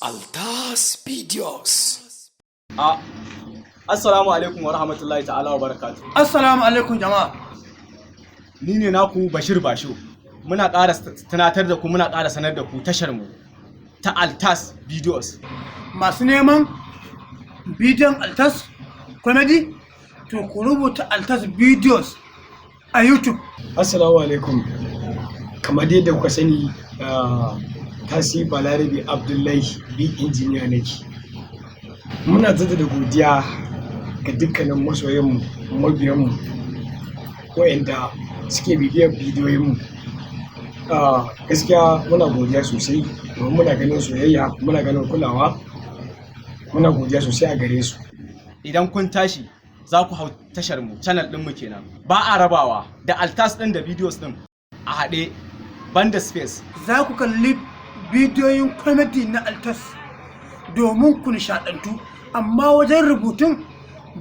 Altas Videos. Assalamu alaikum wa rahmatullahi ta'ala wa barakatuh. Assalamu alaikum jama'a. Ni ne naku Bashir Basho. Muna ƙara tunatar da ku, muna ƙara sanar da ku tashar mu ta Altas Videos. Masu neman bidiyon Altas Comedy to ku rubuta Altas Videos a YouTube. Assalamu alaikum. Kamar yadda kuka sani, Tasi Balarabe Abdullahi big injiniya nake. Muna jaddada godiya ga dukkanin masoyanmu, mabiyanmu waɗanda suke bibiyar bidiyoyinmu. Gaskiya muna godiya sosai, domin muna ganin soyayya, muna ganin kulawa, muna godiya sosai a gare su. Idan kun tashi za ku hau tashar mu, channel ɗin mu kenan. Ba a rabawa da Altas ɗin da videos ɗin a haɗe, banda space. Za ku kalli bidiyoyin comedy na Altas domin ku nishaɗantu, amma wajen rubutun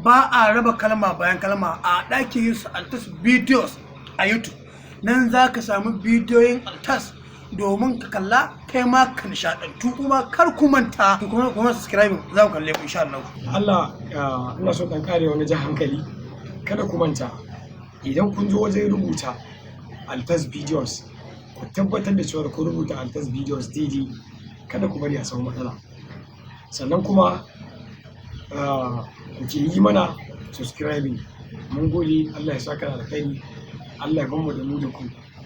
ba a raba kalma bayan kalma. A ɗakin yin su Altas Videos a YouTube, nan za ka samu bidiyoyin Altas domin ka kalla kai ma ka nishaɗantu. Kuma kar ku manta kuma subscribe, za ku kalle ku insha Allah. Allah, ina so ɗan ƙare wani jan hankali. Kada ku manta, idan kun zo wajen rubuta Altas Videos, ku tabbatar da cewa ku rubuta Altas Videos daidai, kada ku bari a samu matsala. Sannan kuma ku ke yi mana subscribing. Mun gode, Allah ya saka da alkhairi, Allah ya bamu da mu da ku.